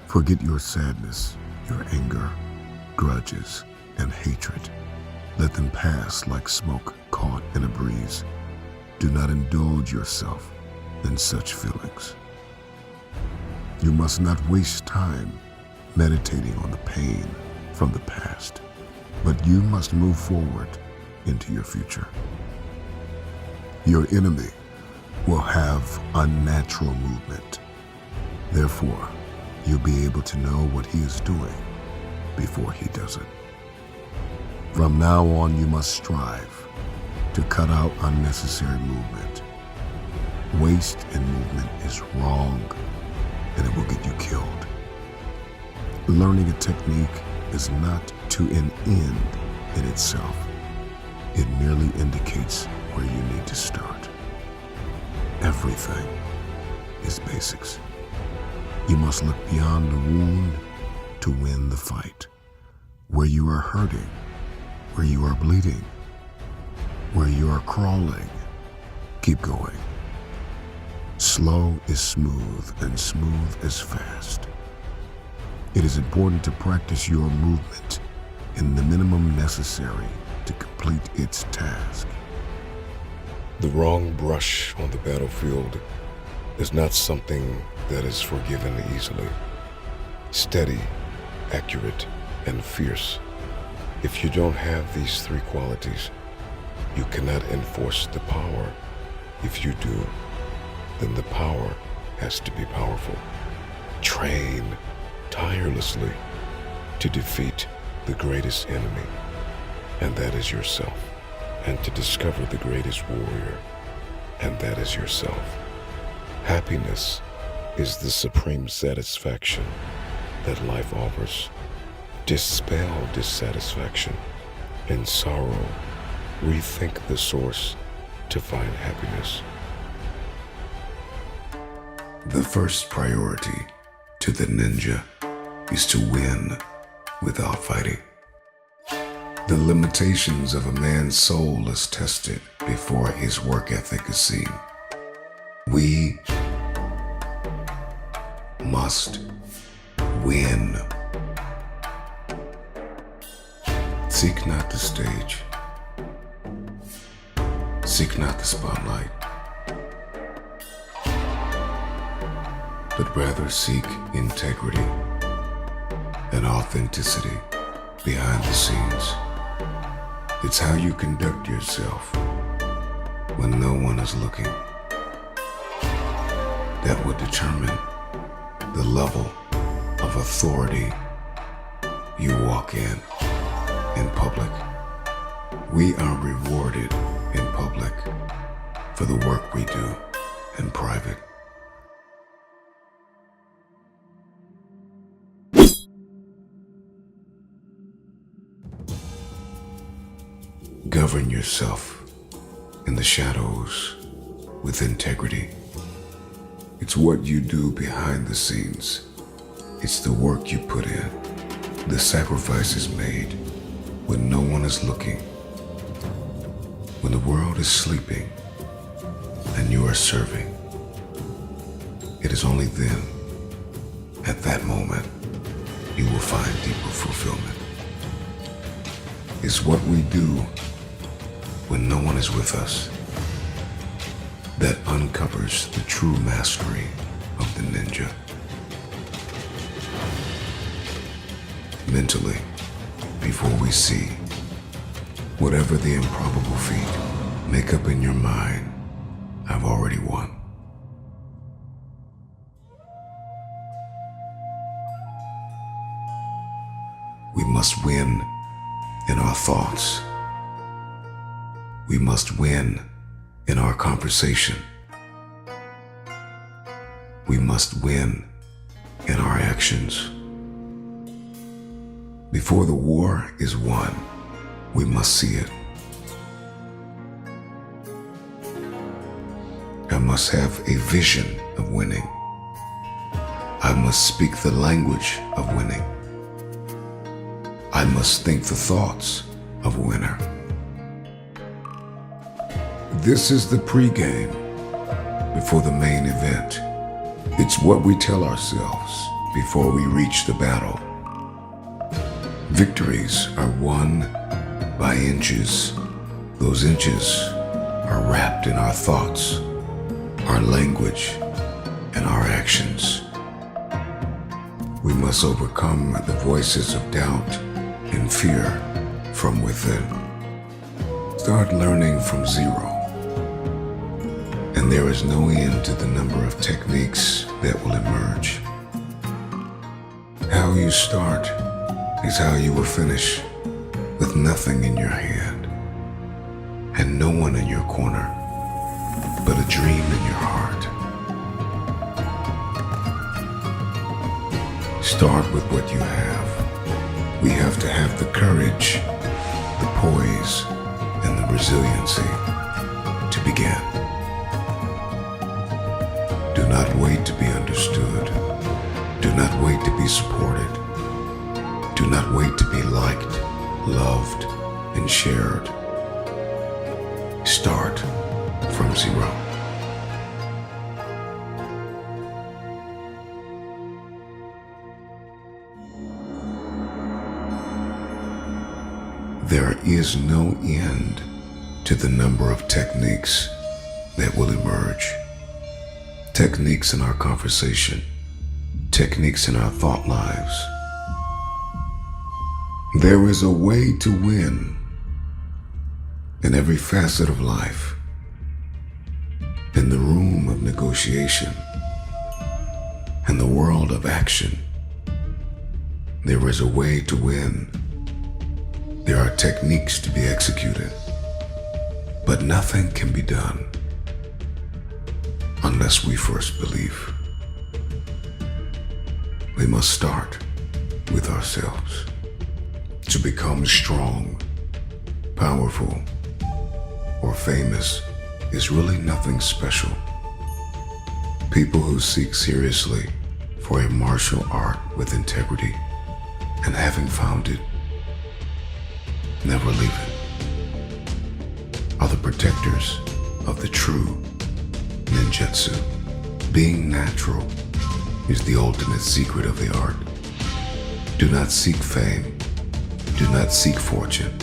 Forget your sadness, your anger, grudges, and hatred. Let them pass like smoke caught in a breeze. Do not indulge yourself in such feelings. You must not waste time meditating on the pain from the past, but you must move forward into your future. Your enemy will have unnatural movement. Therefore, you'll be able to know what he is doing before he does it. From now on, you must strive to cut out unnecessary movement. Waste in movement is wrong, and it will get you killed. Learning a technique is not to an end in itself. It merely indicates where you need to start. Everything is basics. You must look beyond the wound to win the fight. Where you are hurting, where you are bleeding, where you are crawling, keep going. Slow is smooth and smooth is fast. It is important to practice your movement in the minimum necessary to complete its task. The wrong brush on the battlefield is not something that is forgiven easily. Steady, accurate, and fierce. If you don't have these three qualities, you cannot enforce the power. If you do, then the power has to be powerful. Train tirelessly to defeat the greatest enemy, and that is yourself, and to discover the greatest warrior, and that is yourself. Happiness is the supreme satisfaction that life offers. Dispel dissatisfaction and sorrow. Rethink the source to find happiness. The first priority to the ninja is to win without fighting. The limitations of a man's soul is tested before his work ethic is seen. We must win. Seek not the stage. Seek not the spotlight, but rather seek integrity and authenticity behind the scenes. It's how you conduct yourself when no one is looking that will determine the level of authority you walk in public. We are rewarded in public for the work we do in private. Govern yourself in the shadows with integrity. It's what you do behind the scenes. It's the work you put in, the sacrifices made when no one is looking, when the world is sleeping and you are serving. It is only then, at that moment, you will find deeper fulfillment. It's what we do when no one is with us that uncovers the true mastery of the ninja. Mentally, before we see, whatever the improbable feat make up in your mind, I've already won. We must win in our thoughts. We must win in our conversation. We must win in our actions. Before the war is won, we must see it. I must have a vision of winning. I must speak the language of winning. I must think the thoughts of a winner. This is the pregame before the main event. It's what we tell ourselves before we reach the battle. Victories are won by inches. Those inches are wrapped in our thoughts, our language, and our actions. We must overcome the voices of doubt and fear from within. Start learning from zero. And there is no end to the number of techniques that will emerge. How you start is how you will finish, with nothing in your hand and no one in your corner, but a dream in your heart. Start with what you have. We have to have the courage, the poise, and the resiliency to begin. Do not wait to be understood. Do not wait to be supported. Do not wait to be liked, loved, and shared. Start from zero. There is no end to the number of techniques that will emerge. Techniques in our conversation, techniques in our thought lives. There is a way to win in every facet of life. In the room of negotiation, in the world of action, there is a way to win. There are techniques to be executed, but nothing can be done unless we first believe. We must start with ourselves. To become strong, powerful, or famous is really nothing special. People who seek seriously for a martial art with integrity and having found it, never leave it, are the protectors of the true Ninjutsu. Being natural is the ultimate secret of the art. Do not seek fame. Do not seek fortune.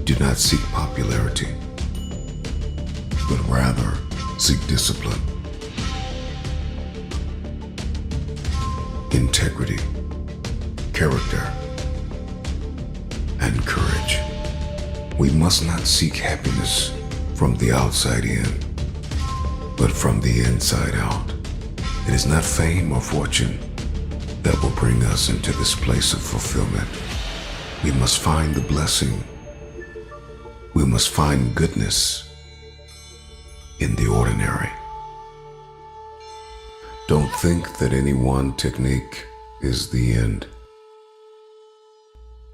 Do not seek popularity, but rather seek discipline, integrity, character, and courage. We must not seek happiness from the outside in, but from the inside out. It is not fame or fortune that will bring us into this place of fulfillment. We must find the blessing. We must find goodness in the ordinary. Don't think that any one technique is the end.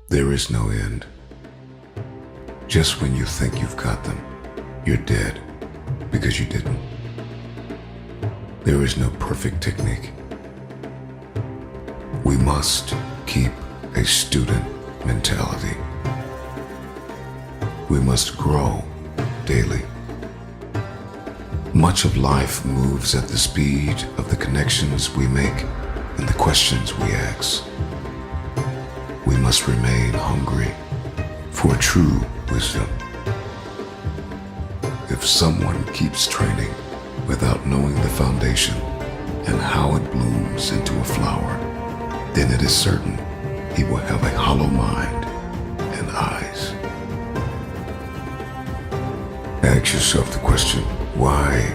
There is no end. Just when you think you've got them, you're dead because you didn't. There is no perfect technique. We must keep a student mentality. We must grow daily. Much of life moves at the speed of the connections we make and the questions we ask. We must remain hungry for true wisdom. If someone keeps training without knowing the foundation and how it blooms into a flower, then it is certain he will have a hollow mind and eyes. Ask yourself the question, why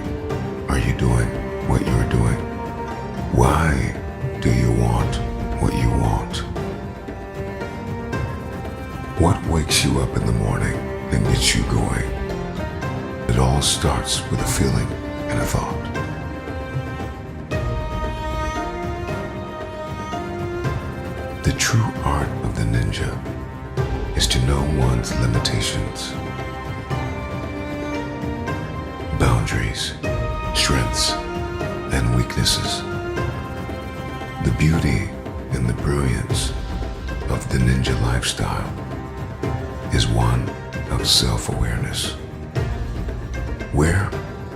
are you doing what you're doing? Why do you want what you want? What wakes you up in the morning and gets you going? It all starts with a feeling and a thought. The true art of the ninja is to know one's limitations, boundaries, strengths, and weaknesses. The beauty and the brilliance of the ninja lifestyle is one of self-awareness. Where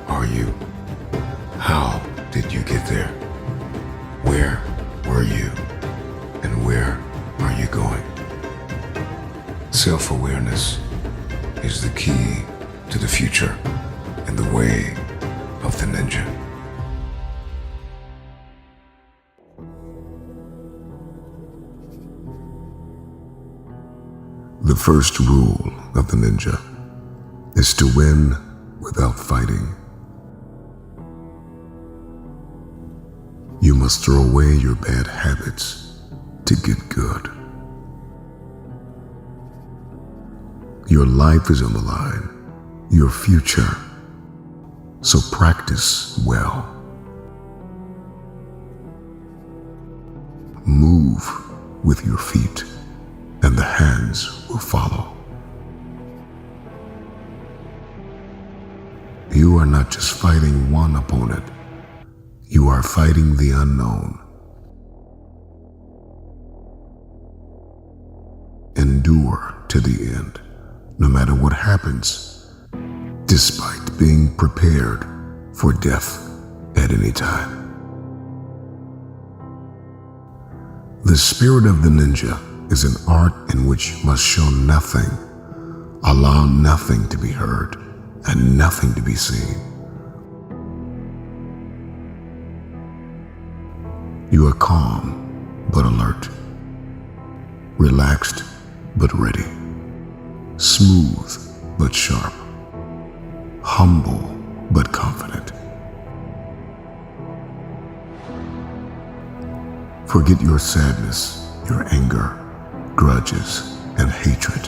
are you? How did you get there? Where were you and where are you going? Self-awareness is the key to the future and the way of the ninja. The first rule of the ninja is to win without fighting. You must throw away your bad habits to get good. Your life is on the line, your future, so practice well. Move with your feet, and the hands will follow. You are not just fighting one opponent, you are fighting the unknown. Endure to the end, no matter what happens, despite being prepared for death at any time. The spirit of the ninja is an art in which you must show nothing, allow nothing to be heard, and nothing to be seen. You are calm but alert, relaxed but ready, smooth but sharp, humble but confident. Forget your sadness, your anger, grudges, and hatred.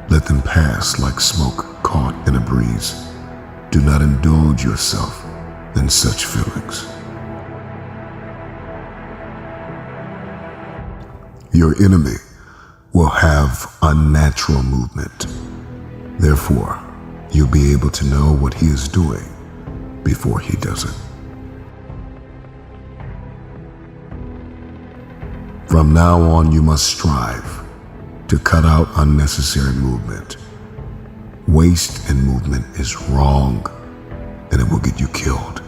Let them pass like smoke caught in a breeze. Do not indulge yourself in such feelings. Your enemy will have unnatural movement. Therefore, you'll be able to know what he is doing before he does it. From now on, you must strive to cut out unnecessary movement. Waste in movement is wrong, and it will get you killed.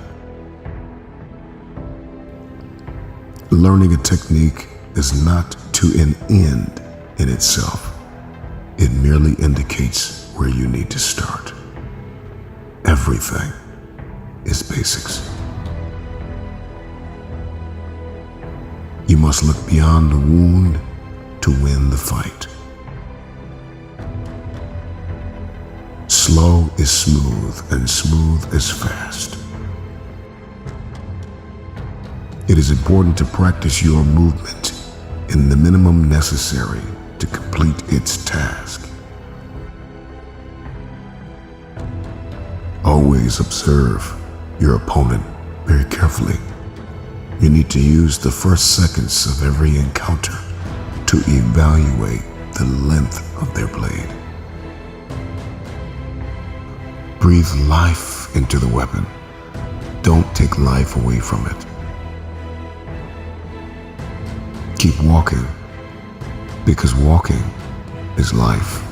Learning a technique is not to an end in itself. It merely indicates where you need to start. Everything is basics. You must look beyond the wound to win the fight. Slow is smooth, and smooth is fast. It is important to practice your movement in the minimum necessary to complete its task. Always observe your opponent very carefully. You need to use the first seconds of every encounter to evaluate the length of their blade. Breathe life into the weapon. Don't take life away from it. Keep walking, because walking is life.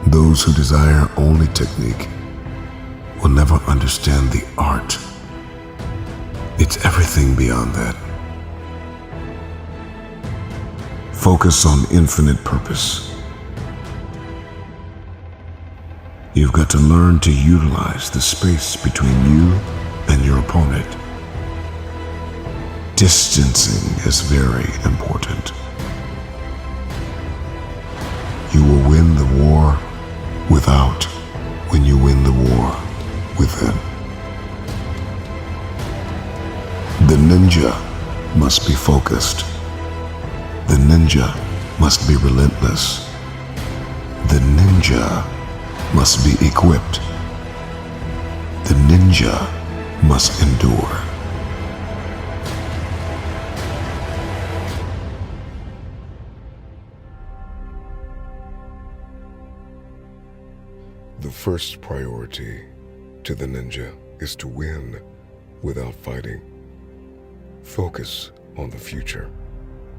Those who desire only technique will never understand the art. It's everything beyond that. Focus on infinite purpose. You've got to learn to utilize the space between you and your opponent. Distancing is very important. You will win the war without when you win the war within. The ninja must be focused. The ninja must be relentless. The ninja must be equipped. The ninja must endure. The first priority to the ninja is to win without fighting. Focus on the future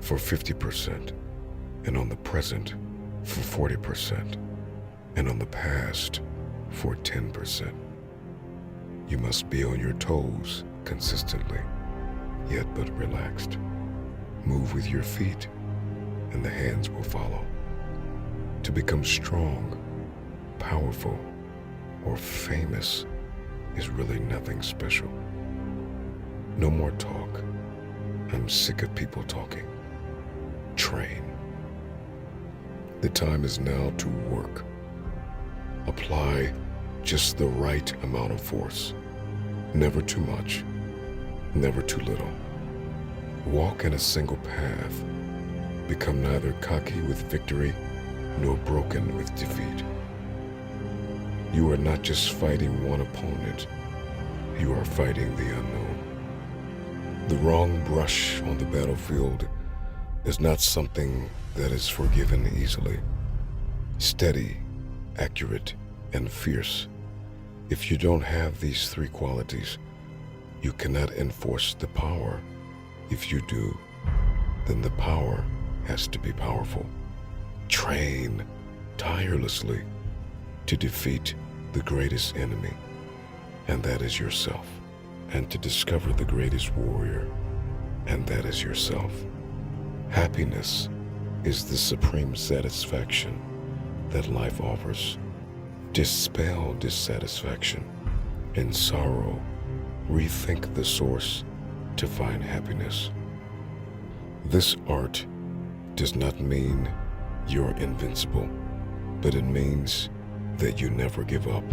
for 50%, and on the present for 40%, and on the past for 10%. You must be on your toes consistently. yet but relaxed. Move with your feet, and the hands will follow. To become strong, powerful, or famous is really nothing special. No more talk. I'm sick of people talking. Train. The time is now to work. Apply just the right amount of force. Never too much, never too little. Walk in a single path. Become neither cocky with victory nor broken with defeat. You are not just fighting one opponent, you are fighting the unknown. The wrong brush on the battlefield is not something that is forgiven easily. Steady, accurate, and fierce. If you don't have these three qualities, you cannot enforce the power. If you do, then the power has to be powerful. Train tirelessly to defeat the greatest enemy, and that is yourself, and to discover the greatest warrior, and that is yourself. Happiness is the supreme satisfaction that life offers. Dispel dissatisfaction and sorrow. Rethink the source to find happiness. This art does not mean you're invincible, but it means that you never give up.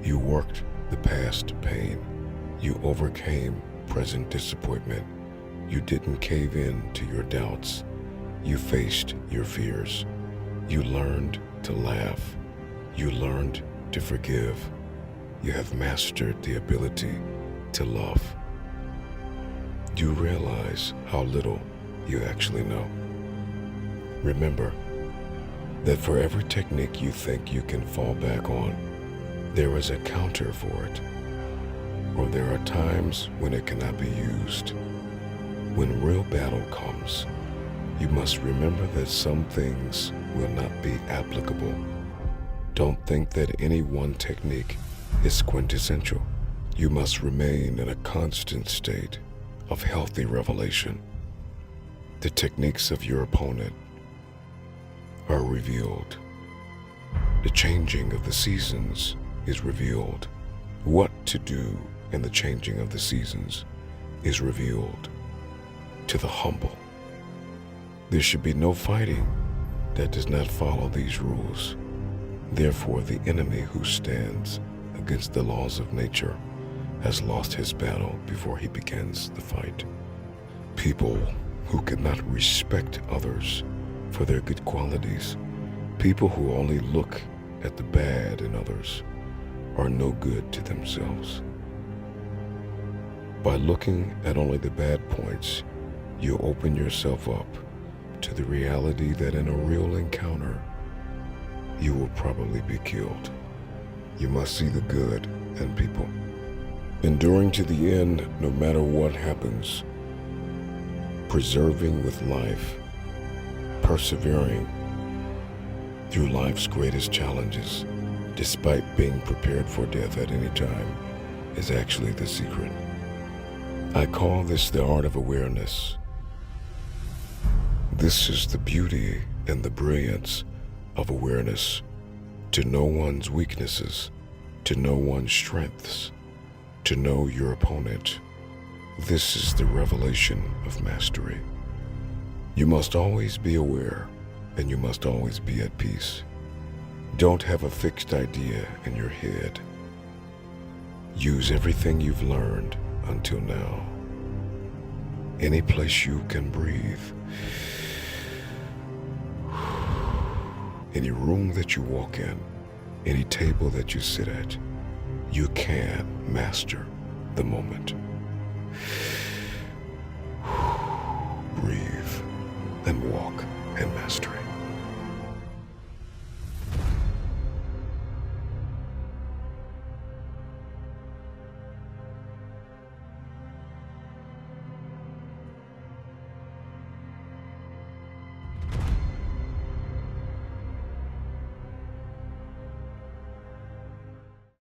You worked the past pain. You overcame present disappointment. You didn't cave in to your doubts. You faced your fears. You learned to laugh. You learned to forgive. You have mastered the ability to love. You realize how little you actually know. Remember that for every technique you think you can fall back on, there is a counter for it. Or there are times when it cannot be used. When real battle comes, you must remember that some things will not be applicable. Don't think that any one technique is quintessential. You must remain in a constant state of healthy revelation. The techniques of your opponent are revealed. The changing of the seasons is revealed. What to do in the changing of the seasons is revealed to the humble. There should be no fighting that does not follow these rules. Therefore, the enemy who stands against the laws of nature has lost his battle before he begins the fight. People who cannot respect others for their good qualities, people who only look at the bad in others, are no good to themselves. By looking at only the bad points, you open yourself up to the reality that in a real encounter, you will probably be killed. You must see the good in people. Enduring to the end, no matter what happens. Persevering with life. Persevering through life's greatest challenges, despite being prepared for death at any time, is actually the secret. I call this the art of awareness. This is the beauty and the brilliance of awareness. To know one's weaknesses, to know one's strengths, to know your opponent. This is the revelation of mastery. You must always be aware, and you must always be at peace. Don't have a fixed idea in your head. Use everything you've learned until now. Any place you can breathe. Any room that you walk in, any table that you sit at, you can master the moment. Breathe and walk and master it.